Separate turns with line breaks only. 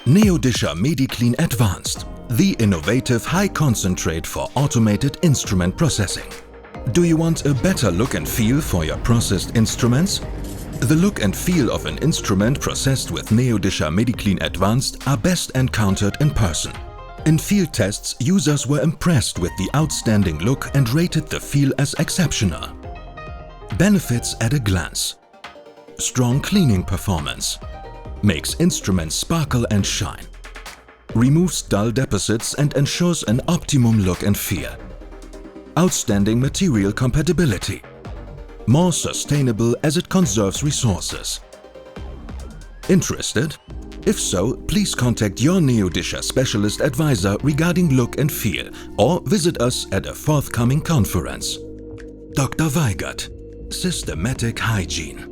Neodisher MediClean Advanced, the innovative high concentrate for automated instrument processing. Do you want a better look and feel for your processed instruments? The look and feel of an instrument processed with neodisher MediClean Advanced are best encountered in person. In field tests, users were impressed with the outstanding look and rated the feel as exceptional. Benefits at a glance. Strong cleaning performance. Makes instruments sparkle and shine. Removes dull deposits and ensures an optimum look and feel. Outstanding material compatibility. More sustainable as it conserves resources. Interested? If so, please contact your neodisher specialist advisor regarding look and feel or visit us at a forthcoming conference. Dr. Weigert, Systematic Hygiene.